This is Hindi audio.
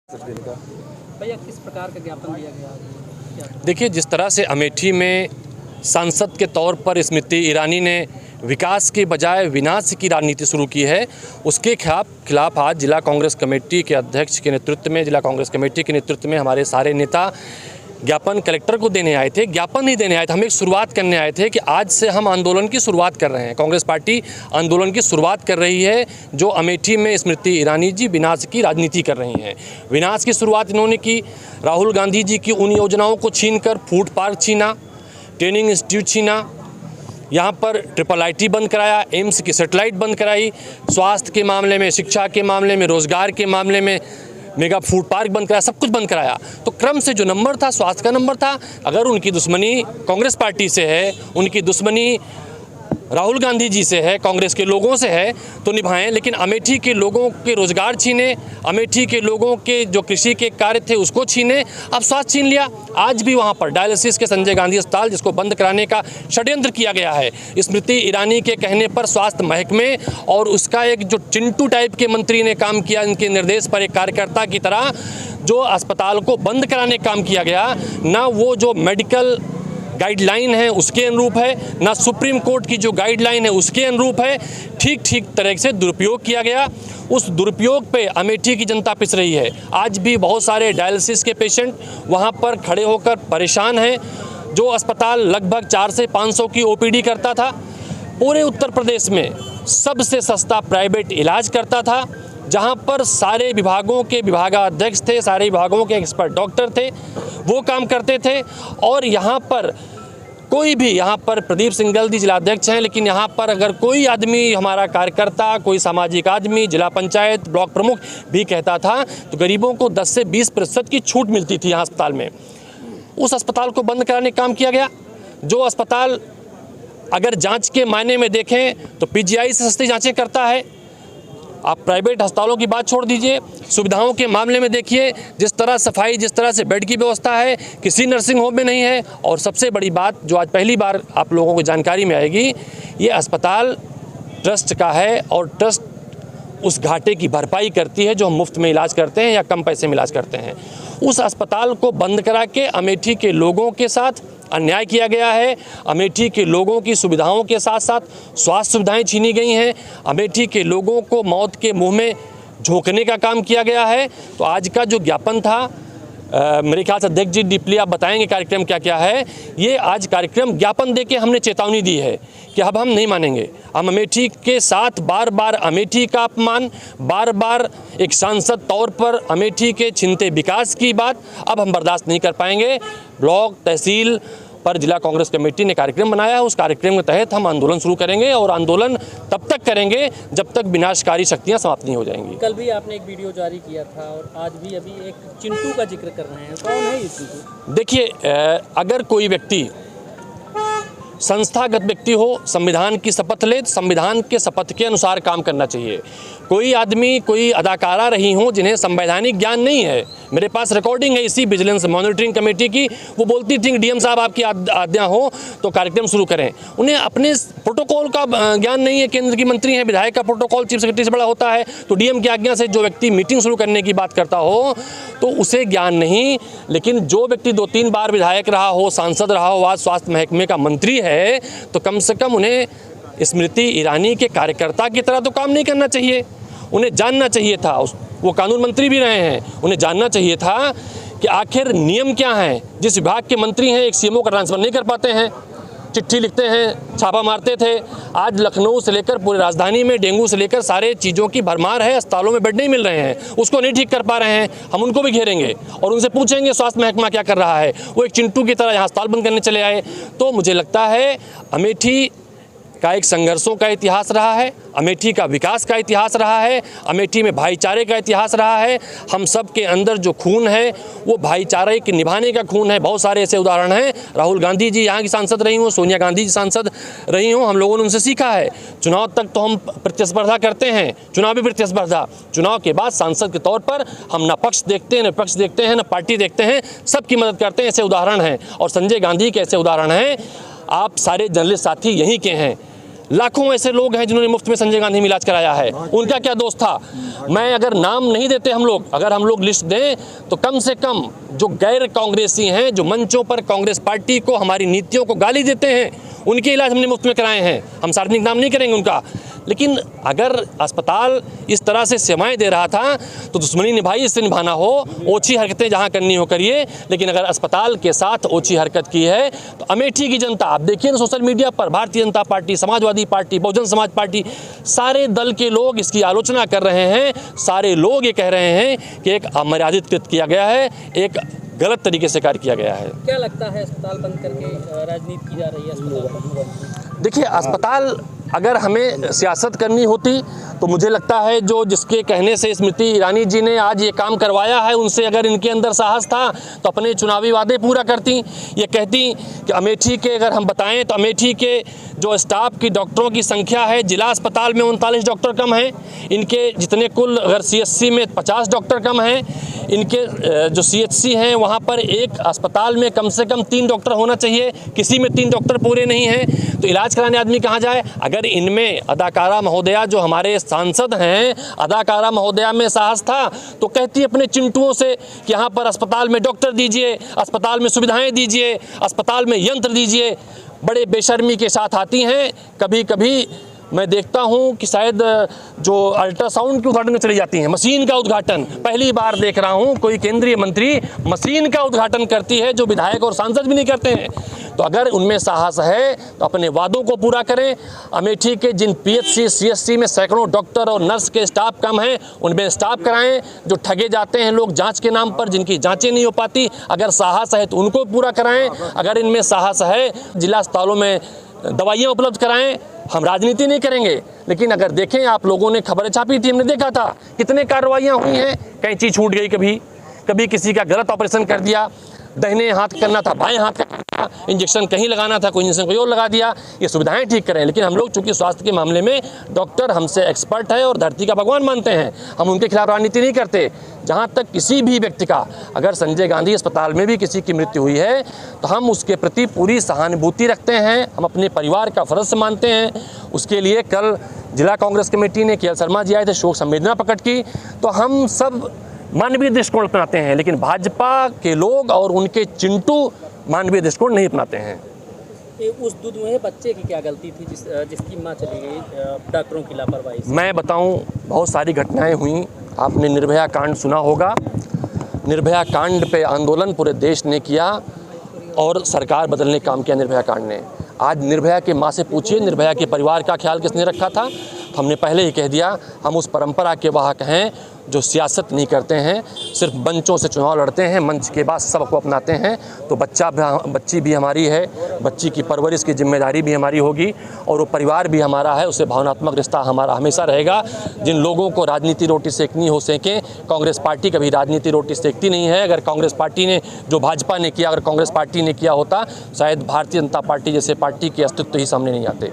भैया किस प्रकार का ज्ञापन दिया गया? देखिए, जिस तरह से अमेठी में सांसद के तौर पर स्मृति ईरानी ने विकास के बजाय विनाश की राजनीति शुरू की है, उसके खिलाफ आज जिला कांग्रेस कमेटी के अध्यक्ष के नेतृत्व में, जिला कांग्रेस कमेटी के नेतृत्व में हमारे सारे नेता ज्ञापन कलेक्टर को देने आए थे। ज्ञापन नहीं देने आए थे, हम एक शुरुआत करने आए थे कि आज से हम आंदोलन की शुरुआत कर रहे हैं। कांग्रेस पार्टी आंदोलन की शुरुआत कर रही है। जो अमेठी में स्मृति ईरानी जी विनाश की राजनीति कर रही हैं, विनाश की शुरुआत इन्होंने की। राहुल गांधी जी की उन योजनाओं को छीनकर फूड पार्क छीना, ट्रेनिंग इंस्टीट्यूट छीना, यहाँ पर IIIT बंद कराया, एम्स की सेटेलाइट बंद कराई, स्वास्थ्य के मामले में, शिक्षा के मामले में, रोजगार के मामले में मेगा फूड पार्क बंद कराया, सब कुछ बंद कराया। तो क्रम से जो नंबर था स्वास्थ्य का नंबर था। अगर उनकी दुश्मनी कांग्रेस पार्टी से है, उनकी दुश्मनी राहुल गांधी जी से है, कांग्रेस के लोगों से है, तो निभाएं। लेकिन अमेठी के लोगों के रोजगार छीने, अमेठी के लोगों के जो कृषि के कार्य थे उसको छीने, अब स्वास्थ्य छीन लिया। आज भी वहाँ पर डायलिसिस के संजय गांधी अस्पताल जिसको बंद कराने का षड्यंत्र किया गया है, स्मृति ईरानी के कहने पर स्वास्थ्य महकमे और उसका एक जो चिंटू टाइप के मंत्री ने काम किया, इनके निर्देश पर एक कार्यकर्ता की तरह जो अस्पताल को बंद कराने का काम किया गया, ना वो जो मेडिकल गाइडलाइन है उसके अनुरूप है, ना सुप्रीम कोर्ट की जो गाइडलाइन है उसके अनुरूप है। ठीक तरह से दुरुपयोग किया गया। उस दुरुपयोग पे अमेठी की जनता पिस रही है। आज भी बहुत सारे डायलिसिस के पेशेंट वहाँ पर खड़े होकर परेशान हैं। जो अस्पताल लगभग 400 से 500 की OPD करता था, पूरे उत्तर प्रदेश में सबसे सस्ता प्राइवेट इलाज करता था, जहाँ पर सारे विभागों के विभागाध्यक्ष थे, सारे विभागों के एक्सपर्ट डॉक्टर थे, वो काम करते थे। और यहाँ पर कोई भी, यहाँ पर प्रदीप सिंघल जी जिलाध्यक्ष हैं, लेकिन यहाँ पर अगर कोई आदमी, हमारा कार्यकर्ता, कोई सामाजिक आदमी, जिला पंचायत ब्लॉक प्रमुख भी कहता था तो गरीबों को 10 से 20% की छूट मिलती थी यहाँ अस्पताल में। उस अस्पताल को बंद कराने का काम किया गया। जो अस्पताल अगर जाँच के मायने में देखें तो PGI से सस्ती जाँचें करता है। आप प्राइवेट अस्पतालों की बात छोड़ दीजिए, सुविधाओं के मामले में देखिए, जिस तरह सफाई, जिस तरह से बेड की व्यवस्था है, किसी नर्सिंग होम में नहीं है। और सबसे बड़ी बात जो आज पहली बार आप लोगों को जानकारी में आएगी, ये अस्पताल ट्रस्ट का है और ट्रस्ट उस घाटे की भरपाई करती है जो हम मुफ्त में इलाज करते हैं या कम पैसे में इलाज करते हैं। उस अस्पताल को बंद करा के अमेठी के लोगों के साथ अन्याय किया गया है। अमेठी के लोगों की सुविधाओं के साथ साथ स्वास्थ्य सुविधाएं छीनी गई हैं। अमेठी के लोगों को मौत के मुंह में झोंकने का काम किया गया है। तो आज का जो ज्ञापन था, मेरे ख्याल से अध्यक्ष जी डीपली आप बताएंगे कार्यक्रम क्या क्या है। ये आज कार्यक्रम ज्ञापन दे के हमने चेतावनी दी है कि अब हम नहीं मानेंगे। हम अमेठी के साथ बार बार अमेठी का अपमान, बार बार एक सांसद तौर पर अमेठी के छिनते विकास की बात अब हम बर्दाश्त नहीं कर पाएंगे। ब्लॉक तहसील पर जिला कांग्रेस कमेटी ने कार्यक्रम बनाया है। उस कार्यक्रम के तहत हम आंदोलन शुरू करेंगे और आंदोलन तब तक करेंगे जब तक विनाशकारी शक्तियां समाप्त नहीं हो जाएंगी। कल भी आपने एक वीडियो जारी किया था और आज भी अभी एक चिंटू का जिक्र कर रहे हैं, कौन है ये चिंटू? देखिए, अगर कोई व्यक्ति संस्थागत व्यक्ति हो, संविधान की शपथ ले, संविधान के शपथ के अनुसार काम करना चाहिए। कोई आदमी, कोई अदाकारा रही हो जिन्हें संवैधानिक ज्ञान नहीं है, मेरे पास रिकॉर्डिंग है इसी विजिलेंस मॉनिटरिंग कमेटी की, वो बोलती थी DM साहब आपकी आज्ञा हो तो कार्यक्रम शुरू करें। उन्हें अपने प्रोटोकॉल का ज्ञान नहीं है। केंद्र की मंत्री हैं, विधायक का प्रोटोकॉल चीफ सेक्रेटरी से बड़ा होता है। तो DM की आज्ञा से जो व्यक्ति मीटिंग शुरू करने की बात करता हो तो उसे ज्ञान नहीं। लेकिन जो व्यक्ति 2-3 बार विधायक रहा हो, सांसद रहा हो, आज स्वास्थ्य महकमे का मंत्री है, तो कम से कम उन्हें स्मृति ईरानी के कार्यकर्ता की तरह तो काम नहीं करना चाहिए। उन्हें जानना चाहिए था, वो कानून मंत्री भी रहे हैं, उन्हें जानना चाहिए था कि आखिर नियम क्या हैं। जिस विभाग के मंत्री हैं, एक CMO का ट्रांसफर नहीं कर पाते हैं, चिट्ठी लिखते हैं, छापा मारते थे। आज लखनऊ से लेकर पूरी राजधानी में डेंगू से लेकर सारे चीज़ों की भरमार है, अस्पतालों में बेड नहीं मिल रहे हैं, उसको नहीं ठीक कर पा रहे हैं। हम उनको भी घेरेंगे और उनसे पूछेंगे स्वास्थ्य महकमा क्या कर रहा है। वो एक चिंटू की तरह यहाँ अस्पताल बंद करने चले आए। तो मुझे लगता है अमेठी का एक संघर्षों का इतिहास रहा है, अमेठी का विकास का इतिहास रहा है, अमेठी में भाईचारे का इतिहास रहा है। हम सब के अंदर जो खून है वो भाईचारे के निभाने का खून है। बहुत सारे ऐसे उदाहरण हैं। राहुल गांधी जी यहाँ की सांसद रही हूँ, सोनिया गांधी जी सांसद रही हूँ, हम लोगों ने उनसे सीखा है। चुनाव तक तो हम प्रतिस्पर्धा करते हैं, चुनावी प्रतिस्पर्धा, चुनाव के बाद सांसद के तौर पर हम न पक्ष देखते हैं, न पक्ष देखते हैं, न पार्टी देखते हैं, सबकी मदद करते हैं। ऐसे उदाहरण हैं और संजय गांधी के ऐसे उदाहरण हैं। आप सारे जर्नलिस्ट साथी यहीं के हैं। लाखों ऐसे लोग हैं जिन्होंने मुफ्त में संजय गांधी में इलाज कराया है, उनका क्या दोष था? मैं अगर नाम नहीं देते हम लोग, अगर हम लोग लिस्ट दें तो कम से कम जो गैर कांग्रेसी हैं, जो मंचों पर कांग्रेस पार्टी को, हमारी नीतियों को गाली देते हैं, उनके इलाज हमने मुफ्त में कराए हैं। हम सार्वजनिक नाम नहीं करेंगे उनका, लेकिन अगर अस्पताल इस तरह से सेवाएं दे रहा था तो दुश्मनी निभाई, इससे निभाना हो, ओछी हरकतें जहां करनी हो करिए, लेकिन अगर अस्पताल के साथ ओछी हरकत की है तो अमेठी की जनता, आप देखिए ना सोशल मीडिया पर, Bharatiya Janata party, Samajwadi party, Bahujan Samaj party, सारे दल के लोग इसकी आलोचना कर रहे हैं। सारे लोग ये कह रहे हैं कि एक अमर्यादित कृत किया गया है, एक गलत तरीके से कार्य किया गया है। क्या लगता है अस्पताल बंद करके राजनीति की जा रही है अस्पताल पर? देखिए, अस्पताल अगर हमें सियासत करनी होती तो मुझे लगता है जो जिसके कहने से स्मृति ईरानी जी ने आज ये काम करवाया है, उनसे अगर इनके अंदर साहस था तो अपने चुनावी वादे पूरा करती। ये कहती कि अमेठी के, अगर हम बताएं तो अमेठी के जो स्टाफ की डॉक्टरों की संख्या है, जिला अस्पताल में 39 डॉक्टर कम हैं, इनके जितने कुल अगर CHC में 50 डॉक्टर कम हैं, इनके जो CHC हैं वहाँ पर एक अस्पताल में कम से कम 3 डॉक्टर होना चाहिए, किसी में 3 डॉक्टर पूरे नहीं हैं, तो इलाज कराने आदमी कहाँ जाए? अगर इनमें अदाकारा महोदया जो हमारे सांसद हैं, अदाकारा महोदया में साहस था तो कहती अपने चिंटुओं से कि यहाँ पर अस्पताल में डॉक्टर दीजिए, अस्पताल में सुविधाएं दीजिए, अस्पताल में यंत्र दीजिए। बड़े बेशर्मी के साथ आती हैं। कभी कभी मैं देखता हूं कि शायद जो अल्ट्रासाउंड के उद्घाटन में चली जाती हैं, मशीन का उद्घाटन पहली बार देख रहा हूं, कोई केंद्रीय मंत्री मशीन का उद्घाटन करती है, जो विधायक और सांसद भी नहीं करते हैं। तो अगर उनमें साहस है तो अपने वादों को पूरा करें। अमेठी के जिन PHC CHC में सैकड़ों डॉक्टर और नर्स के स्टाफ कम हैं, उनमें स्टाफ कराएं। जो ठगे जाते हैं लोग जांच के नाम पर, जिनकी जांचें नहीं हो पाती, अगर साहस है तो उनको पूरा कराएं। अगर इनमें साहस है, जिला अस्पतालों में दवाइयाँ उपलब्ध कराएं। हम राजनीति नहीं करेंगे, लेकिन अगर देखें, आप लोगों ने खबरें छापी थी, हमने देखा था कितने कार्रवाइयाँ हुई हैं। कैंची छूट गई, कभी किसी का गलत ऑपरेशन कर दिया, दाहिने हाथ करना था बाएं हाथ का, इंजेक्शन कहीं लगाना था, कोई इंजेक्शन कोई और लगा दिया। ये सुविधाएं ठीक करें, लेकिन हम लोग चूंकि स्वास्थ्य के मामले में डॉक्टर हमसे एक्सपर्ट है और धरती का भगवान मानते हैं, हम उनके खिलाफ राजनीति नहीं करते। जहाँ तक किसी भी व्यक्ति का, अगर संजय गांधी अस्पताल में भी किसी की मृत्यु हुई है तो हम उसके प्रति पूरी सहानुभूति रखते हैं, हम अपने परिवार का फर्ज मानते हैं। उसके लिए कल जिला कांग्रेस कमेटी ने, KL शर्मा जी आए थे, शोक संवेदना प्रकट की। तो हम सब मानवीय दृष्टिकोण अपनाते हैं, लेकिन भाजपा के लोग और उनके चिंटू मानवीय दृष्टिकोण नहीं अपनाते हैं। उस दूध में बच्चे की क्या गलती थी जिसकी मां चली गई डॉक्टरों की लापरवाही से? मैं बताऊं, बहुत सारी घटनाएं हुई। आपने निर्भया कांड सुना होगा। निर्भया कांड पे आंदोलन पूरे देश ने किया और सरकार बदलने का काम किया निर्भया कांड ने। आज निर्भया के माँ से पूछिए, निर्भया के परिवार का ख्याल किसने रखा था? तो हमने पहले ही कह दिया, हम उस परंपरा के वाहक हैं जो सियासत नहीं करते हैं, सिर्फ मंचों से चुनाव लड़ते हैं, मंच के बाद सबको अपनाते हैं। तो बच्ची भी हमारी है, बच्ची की परवरिश की जिम्मेदारी भी हमारी होगी और वो परिवार भी हमारा है, उससे भावनात्मक रिश्ता हमारा हमेशा रहेगा। जिन लोगों को राजनीति रोटी सेकनी हो सेकें, कांग्रेस पार्टी कभी राजनीति रोटी सेकती नहीं है। अगर कांग्रेस पार्टी ने जो भाजपा ने किया, अगर कांग्रेस पार्टी ने किया होता, शायद भारतीय जनता पार्टी जैसे पार्टी के अस्तित्व ही सामने नहीं आते।